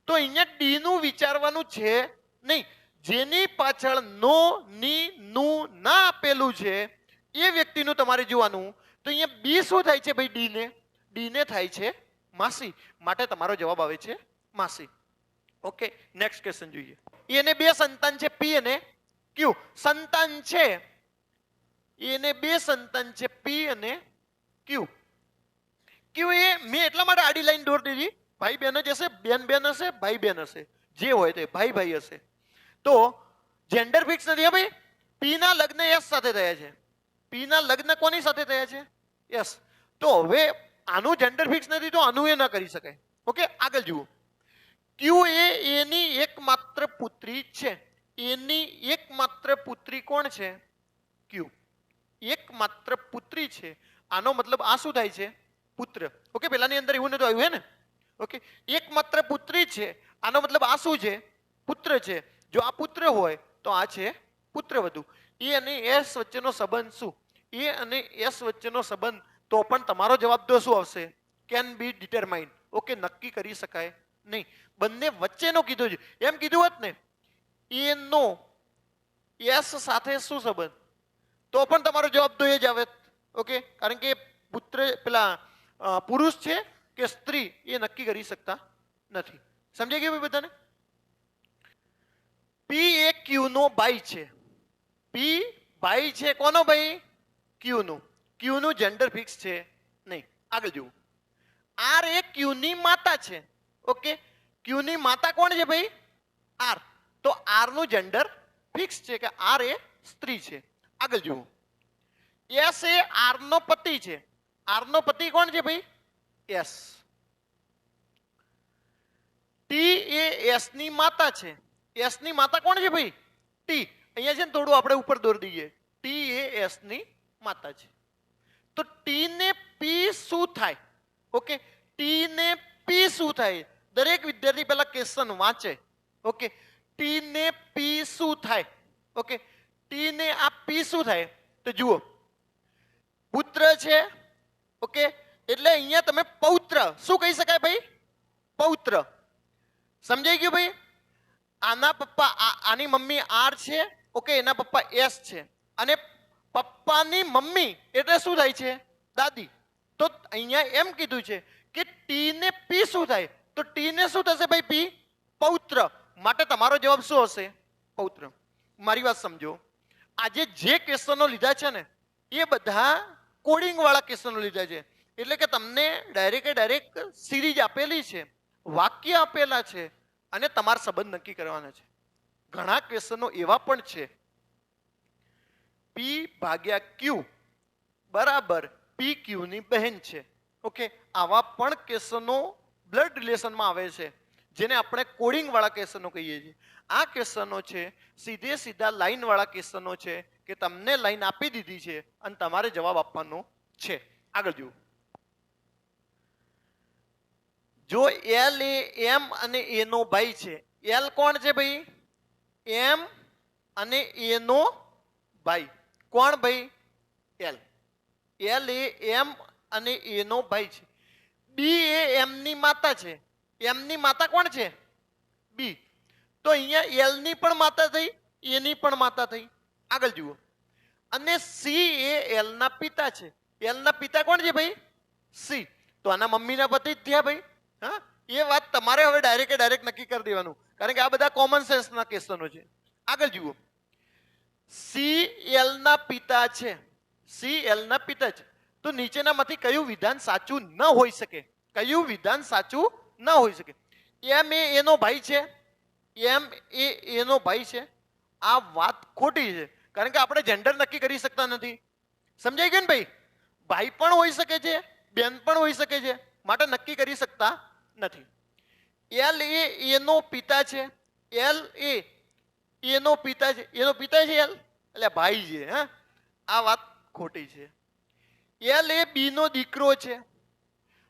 તો અહીંયા ડી નું વિચારવાનું છે નહીં. જેની પાછળ નો, ની, નું ના આપેલું છે એ વ્યક્તિનું તમારે જોવાનું. તો અહીંયા બી શું થાય છે ભાઈ? ડી ને, ડી ને થાય છે માસી. માટે તમારો જવાબ આવે છે માસી. ઓકે, નેક્સ્ટ ક્વેશ્ચન જોઈએ. એને બે સંતાન છે, પી અને ક્યુ. સંતાન છે, એને બે સંતાન છે, પી અને ક્યુ. ક્યુ એ મેં એટલા માટે આડી લાઈન દોર દીધી, ભાઈ બેન જ હશે, બેન બેન હશે, ભાઈ બેન હશે, જે હોય તે ભાઈ ભાઈ હશે. તો જેન્ડર ફિક્સ નથી ભાઈ. પી ના લગ્ન એસ સાથે થયા છે. પી ના લગ્ન કોની સાથે થયા છે? એસ. તો હવે આનું જેન્ડર ફિક્સ નથી તો આનું એ ના કરી શકાય. ઓકે, આગળ જુઓ. ક્યુ એ એની એકમાત્ર પુત્રી છે. એની એકમાત્ર પુત્રી કોણ છે? ક્યુ. એકમાત્ર પુત્રી છે. આનો મતલબ આ શું થાય છે? પુત્ર. ઓકે, પેલાની અંદર એવું નતું આવ્યું હે ને? ઓકે, એકમાત્ર પુત્રી છે, આનો મતલબ આ શું છે? પુત્ર છે. જો આ પુત્ર હોય તો આ છે પુત્રવધુ. એ અને એસ વચ્ચેનો સંબંધ શું? એ અને એસ વચ્ચેનો સંબંધ તો પણ તમારો જવાબ તો શું આવશે? Can be determined. ઓકે, નક્કી કરી શકાય નહીં. બંને વચ્ચેનો કીધો છે. એમ કીધું હોત ને એ નો એસ સાથે શું સંબંધ, તો પણ તમારો જવાબ તો એ જ આવે. ઓકે, કારણ કે પુત્ર પેલા પુરુષ છે કે સ્ત્રી એ નક્કી કરી શકતા નથી. સમજાઈ ગયું બધાને? પી એ ક્યુ નો ભાઈ છે. પી ભાઈ છે કોનો ભાઈ? ક્યુ નો. ક્યુ નું જેન્ડર ફિક્સ છે નહીં. આગળ જુઓ. આર એ ક્યુ ની માતા છે. ઓકે, ક્યુ ની માતા કોણ છે ભાઈ? આર. તો આર નું જેન્ડર ફિક્સ છે કે આર એ સ્ત્રી છે. આગળ જુઓ. એસ એ આર નો પતિ છે. આર નો પતિ કોણ છે ભાઈ? એસ. ટી એ એસ ની માતા છે. એસ ની માતા કોણ છે ભાઈ? ટી. અહીંયા છે ને થોડું આપણે ઉપર દોરી દઈએ. ટી એ એસ ની માતા છે. તો ટી ને પી શું થાય? ઓકે, ટી ને પી શું થાય? દરેક વિદ્યાર્થી પહેલા ક્વેશ્ચન વાંચે. ઓકે, ટી ને પી શું થાય? ઓકે, ટી ને આ પી શું થાય? તો જુઓ, પુત્ર છે. ઓકે, એટલે અહીંયા તમે પૌત્ર શું કહી શકાય ભાઈ? પૌત્ર. સમજાઈ ગયું ભાઈ? આના પપ્પા, આની મમ્મી આર છે. ઓકે, એના પપ્પા એસ છે. અને પપ્પાની મમ્મી એટલે શું થાય છે? દાદી. તો અહીંયા એમ કીધું છે કે ટી ને પી શું થાય? તો ટી ને શું થશે ભાઈ? પી. પૌત્ર. માટે તમારો જવાબ શું હશે? પૌત્ર. મારી વાત સમજો. આજે જે ક્વેશ્ચનો લીધા છે ને એ બધા કોડિંગ વાળા ક્વેશ્ચનો લીધા છે. એટલે કે તમને ડાયરેક્ટ સિરીઝ આપેલી છે, વાક્ય આપેલા છે અને તમારા સંબંધ નક્કી કરવાના છે. ઘણા ક્વેશ્ચનો એવા પણ છે, પી ભાગ્યા ક્યુ બરાબર પી ક્યુ ની બહેન છે. ઓકે, આવા પણ ક્વેશ્ચનો બ્લડ રિલેશનમાં આવે છે, જેને આપણે કોડિંગ વાળા ક્વેશ્ચનો કહીએ છીએ. આ ક્વેશ્ચનો છે સીધે સીધા લાઈન વાળા ક્વેશ્ચનો છે કે તમને લાઈન આપી દીધી છે અને તમારે જવાબ આપવાનો છે. આગળ જુઓ. જો એલ એ એમ અને એ નો ભાઈ છે. એલ કોણ છે ભાઈ? એમ અને એ નો ભાઈ. કોણ ભાઈ? એલ. એલ એ એમ અને એ નો ભાઈ છે. બી એ એમ ની માતા છે. એમ ની માતા કોણ છે? બી. તો અહીંયા એલ ની પણ માતા થઈ, એ ની પણ માતા થઈ. આગળ જુઓ. અને સી એ એલ ના પિતા છે. એલ ના પિતા કોણ છે ભાઈ? સી. તો આના મમ્મીના પતિ જ થયા ભાઈ. હા, એ વાત તમારે હવે ડાયરેક્ટ નક્કી કરી દેવાનું, કારણ કે આ બધા કોમન સેન્સના ક્વેશ્ચનો છે. આગળ જુઓ. સી એલ ના પિતા છે. સી એલ ના પિતા છે. તો નીચેનામાંથી કયું વિધાન સાચું ન હોઈ શકે? કયું વિધાન સાચું ન હોઈ શકે? એમ એ એનો ભાઈ છે. એમ એ એનો ભાઈ છે, આ વાત ખોટી છે. કારણ કે આપણે જેન્ડર નક્કી કરી શકતા નથી. સમજાઈ ગયું ને ભાઈ? ભાઈ પણ હોઈ શકે છે, બેન પણ હોઈ શકે છે, માટે નક્કી કરી શકતા નથી. એલ એ એનો પિતા છે, એલ એ એનો પિતા છે, એનો પિતા છે એલ એટલે ભાઈ છે. હા, આ વાત ખોટી છે. એલ એ બી નો દીકરો છે,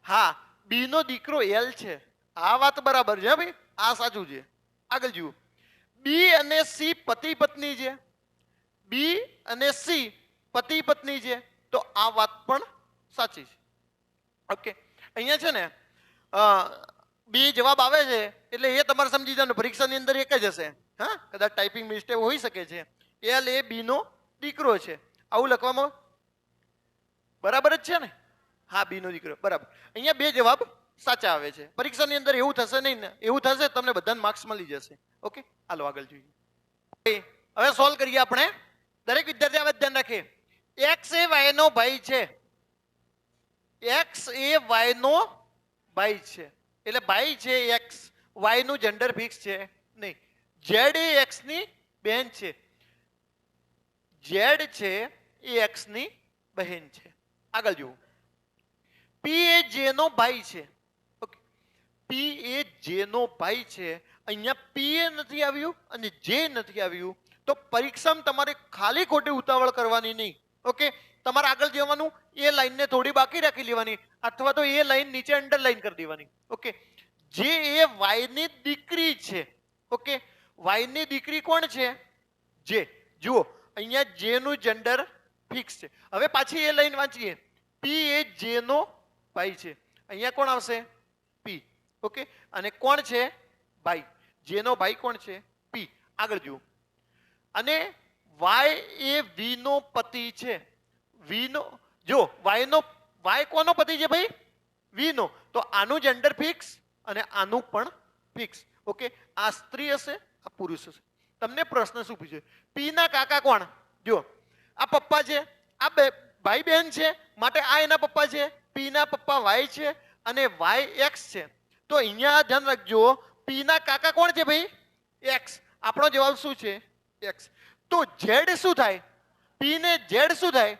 હા બી નો દીકરો એલ છે, આ વાત બરાબર છે ભાઈ, આ સાચું છે. આગળ જુઓ, બી અને સી પતિ પત્ની છે, બી અને સી પતિ પત્ની છે, તો આ વાત પણ સાચી છે. ઓકે, અહીંયા છે ને બી જવાબ આવે છે એટલે એ તમારે સમજી જવાનું પરીક્ષાની અંદર એક જ હશે. હા, કદાચ ટાઈપિંગ મિસ્ટેક હોઈ શકે છે. એલ એ બી નો દીકરો છે, આવું લખવામાં બરાબર જ છે ને? હા, બી નો દીકરો બરાબર. અહીંયા બે જવાબ સાચા આવે છે. પરીક્ષાની અંદર એવું થશે નહીં ને, એવું થશે તમને બધાને માર્ક્સ મળી જશે. ઓકે, હાલો આગળ જોઈએ. હવે સોલ્વ કરીએ આપણે. દરેક વિદ્યાર્થી આ ધ્યાન રાખે. એક્સ એ વાય નો ભાઈ છે, એક્સ એ વાય નો ભાઈ છે, એટલે ભાઈ છે એક્સ, વાય નું જેન્ડર ફિક્સ છે નહીં. ઝેડ એ એક્સ ની બહેન છે, ઝેડ છે એ એક્સ ની બહેન છે. આગળ જુઓ, પી એ જે નો ભાઈ છે. ઓકે, પી એ જે નો ભાઈ છે. અહીંયા પી એ નથી આવ્યું અને જે નથી આવ્યું, તો પરીક્ષામાં તમારે ખાલી ખોટી ઉતાવળ કરવાની નહીં. ઓકે, તમારે આગળ જવાનું, એ લાઈનને થોડી બાકી રાખી લેવાની, અથવા તો એ લાઈન નીચે અંડરલાઈન કરી દેવાની. ઓકે, જે એ વાય ની દીકરી છે. ઓકે, વાય ની દીકરી કોણ છે? જે. જુઓ, અહીંયા જે નું જેન્ડર ફિક્સ છે. હવે પાછી એ લાઈન વાંચીએ, પી એ જે નો ભાઈ છે, અહીંયા કોણ આવશે? પી. ઓકે, અને કોણ છે? ભાઈ. જેનો ભાઈ કોણ છે? પી. આગળ જુઓ, અને વાય એ વી નો પતિ છે. વી નો, જો વાય નો, વાય કોનો પતિ છે ભાઈ? વી નો. તો આનું જેન્ડર ફિક્સ અને આનું પણ ફિક્સ. ઓકે, આ સ્ત્રી હશે, આ પુરુષ હશે. તમને પ્રશ્ન શું પૂછે? પી ના કાકા કોણ? જો આ પપ્પા છે, આ ભાઈ બહેન છે, માટે આ એના પપ્પા છે. પી ના પપ્પા વાય છે અને વાય એક્સ છે. તો અહીંયા ધ્યાન રાખજો, પી ના કાકા કોણ છે ભાઈ? એક્સ. આપણો જવાબ શું છે? એક્સ. તો ઝેડ શું થાય? પી ને ઝેડ શું થાય?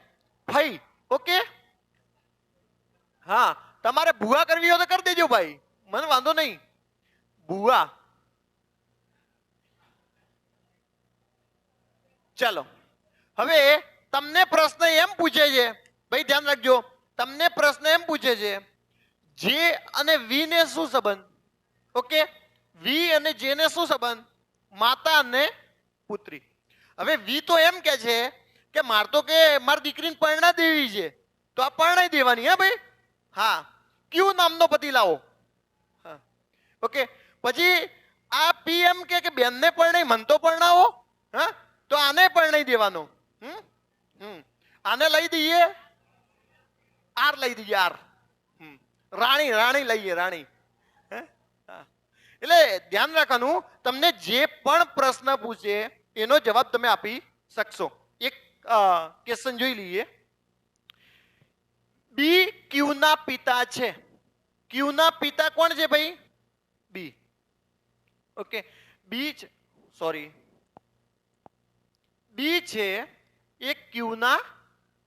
ભાઈ. ઓકે, હા, તમારે ભૂવા કરવી હોય તો કરી દેજો ભાઈ, મને વાંધો નહીં. ભૂવા. ચાલો, હવે તમને પ્રશ્ન એમ પૂછે છે, ભાઈ ધ્યાન રાખજો, તમને પ્રશ્ન એમ પૂછે છે, જે અને વી ને શું સંબંધ? ઓકે, વી અને જે ને શું સંબંધ? માતા અને પુત્રી. હવે વી તો એમ કે છે કે માર તો કે મારી દીકરીને પરણા દેવી છે, તો આ પરણાઈ દેવાની. હા ભાઈ, હા. ક્યુ નામનો પતિ લાવો. હા, ઓકે. પછી આ પી એમ કે બેનને પરણાઈ મન તો પરણાવો. હા, તો આને પરણાઈ દેવાનો. આને લઈ દઈએ, આર લઈ દઈએ, આર. રાણી, રાણી લઈએ, રાણી. એટલે ધ્યાન રાખવાનું, તમને જે પણ પ્રશ્ન પૂછે એનો જવાબ તમે આપી શકશો. એક ક્વેશ્ચન જોઈ લઈએ. બી ક્યુ ના પિતા છે. ક્યુ ના પિતા કોણ છે ભાઈ? બી. ઓકે, બી છે, સોરી, બી છે એ ક્યુ ના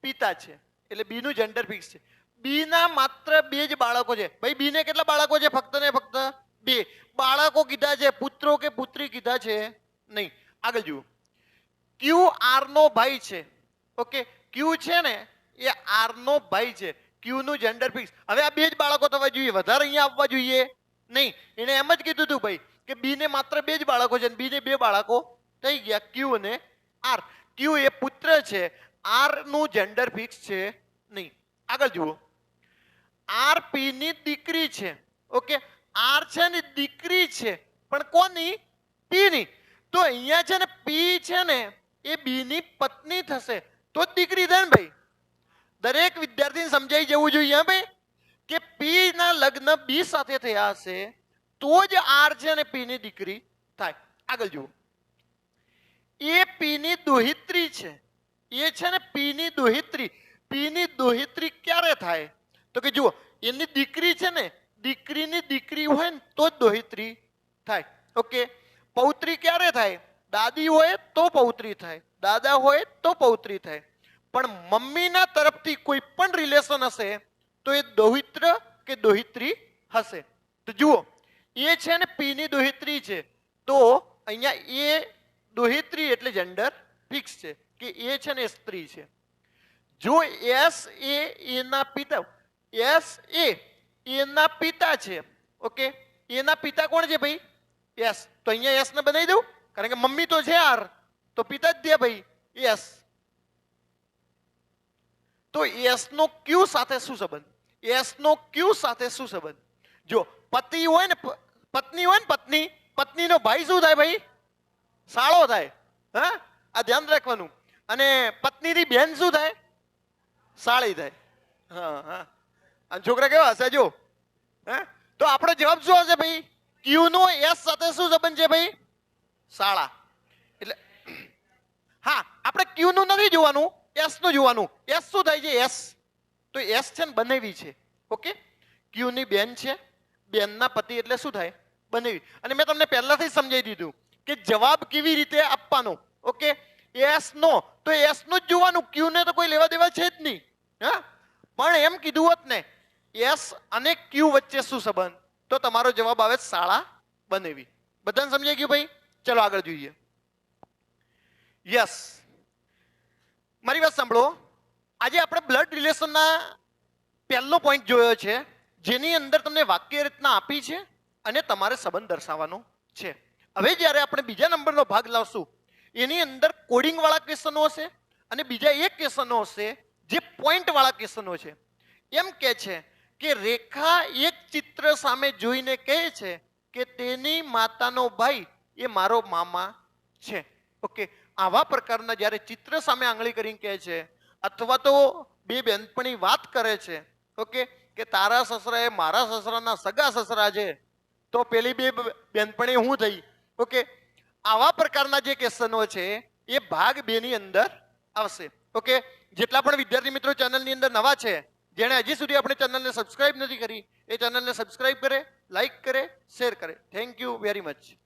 પિતા છે, એટલે બી નું જેન્ડર ફિક્સ છે. બી ના માત્ર બે જ બાળકો છે. ભાઈ બી ને કેટલા બાળકો છે? ફક્ત ને ફક્ત બે. બાળકો કીધા છે, પુત્રો કે પુત્રી કીધા છે નહીં. આગળ જુઓ, ક્યુ આર નો ભાઈ છે. ઓકે, ક્યુ છે ને એ આર નો ભાઈ છે. ક્યુ નું જેન્ડર ફિક્સ. હવે આ બે જ બાળકો થવા જોઈએ, વધારે અહીંયા આવવા જોઈએ નહીં. એને એમ જ કીધું હતું ભાઈ કે બી ને માત્ર બે જ બાળકો છે, બી ને બે બાળકો થઈ ગયા, ક્યુ અને આર. ક્યુ એ પુત્ર છે, આર નું જેન્ડર ફિક્સ છે નહીં. આગળ જુઓ, આર પી ની દીકરી છે. ઓકે, આર છે ને દીકરી છે, પણ કોની? પી ની. તો અહીંયા છે ને પી છે ને એ બી ની પત્ની થશે, તો જ દીકરી થાય ને ભાઈ. દરેક વિદ્યાર્થીને સમજાઈ જવું જોઈએ ભાઈ કે પી ના લગ્ન બી સાથે થયા હશે તો જ આર છે ને પી ની દીકરી થાય. આગળ જુઓ, એ પી ની દોહિત્રી છે. એ છે ને પી ની દોહિત્રી. પી ની દોહિત્રી ક્યારે થાય? તો કે જુઓ, એની દીકરી છે ને, દીકરીની દીકરી હોય ને તો જ દોહિત્રી થાય. ઓકે, પૌત્ર દાદી હોય તો પૌત્રી થાય, દાદા હોય તો પૌત્રી થાય, પણ મમ્મીના તરફથી કોઈ પણ રિલેશન હશે તો એ દોહિત્ર કે દોહિત્રી હશે. તો જુઓ, એ છે ને પી ની દોહિત્રી છે, તો અહીંયા એ દોહિત્રી એટલે જેન્ડર ફિક્સ છે કે એ છે ને સ્ત્રી છે. જો એસ એ એના પિતા, એસ એ એના પિતા છે, ઓકે, એના પિતા કોણ છે ભાઈ? એસ. તો અહીંયા એસ ને બનાવી દઉં, કારણ કે મમ્મી તો છે આર, તો પિતા જ દે ભાઈ એસ. તો એસ નો ક્યુ સાથે શું સંબંધ? એસ નો ક્યુ સાથે શું સંબંધ? જો પતિ હોય ને, પત્ની હોય ને, પત્ની, પત્નીનો ભાઈ શું થાય ભાઈ? સાળો થાય. હા, આ ધ્યાન રાખવાનું. અને પત્નીની બેન શું થાય? સાળી થાય. હા હા, આ છોકરા કેવા હશે જો. હે, તો આપણો જવાબ શું હશે ભાઈ? ક્યુ નો એસ સાથે શું સંબંધ છે ભાઈ? સાળા. એટલે હા, આપણે ક્યુ નું નથી જોવાનું, એસ નું જોવાનું. એસ શું થાય છે? એસ તો એસ છે ને બનેવી છે, ઓકે. ક્યુ ની બેન છે, બેનના પતિ એટલે શું થાય? બનેવી. અને મેં તમને પહેલાથી જ સમજાવી દીધું કે જવાબ કેવી રીતે આપવાનો, ઓકે. એસ નો તો એસ નું જ જોવાનું, ક્યુ ને તો કોઈ લેવા દેવા છે જ નહીં. હા, પણ એમ કીધું હોત ને એસ અને ક્યુ વચ્ચે શું સંબંધ, તો તમારો જવાબ આવે સાળા બનેવી. બધાને સમજાઈ ગયું ભાઈ? ચલો આગળ જોઈએ. યસ, મારી વાત સાંભળો. આજે આપણે બ્લડ રિલેશનના પહેલો પોઈન્ટ જોયો છે, જેની અંદર તમને વાક્ય રચના આપી છે અને તમારે સંબંધ દર્શાવવાનો છે. હવે જ્યારે આપણે બીજા નંબરનો ભાગ લાવશું, એની અંદર કોડિંગ વાળા ક્વેશ્ચનો હશે અને બીજા એક ક્વેશ્ચનો હશે જે પોઈન્ટ વાળા ક્વેશ્ચનો છે. એમ કે છે કે રેખા એક ચિત્ર સામે જોઈને કહે છે કે તેની માતાનો ભાઈ એ મારો મામા છે, ઓકે. આવા પ્રકારના જ્યારે ચિત્ર સામે આંગળી કરીને કહે છે, અથવા તો બે બેનપણી વાત કરે છે, ઓકે, કે તારા સસરા એ મારા સસરાના સગા સસરા છે, તો પેલી બે બેનપણી હું થઈ, ઓકે. આવા પ્રકારના જે ક્વેશ્ચનો છે એ ભાગ 2 ની અંદર આવશે, ઓકે. જેટલા પણ વિદ્યાર્થી મિત્રો ચેનલની અંદર નવા છે, જેણે હજી સુધી આપણે ચેનલને સબસ્ક્રાઇબ નથી કરી, એ ચેનલને સબસ્ક્રાઇબ કરે, લાઈક કરે, શેર કરે. Thank you very much.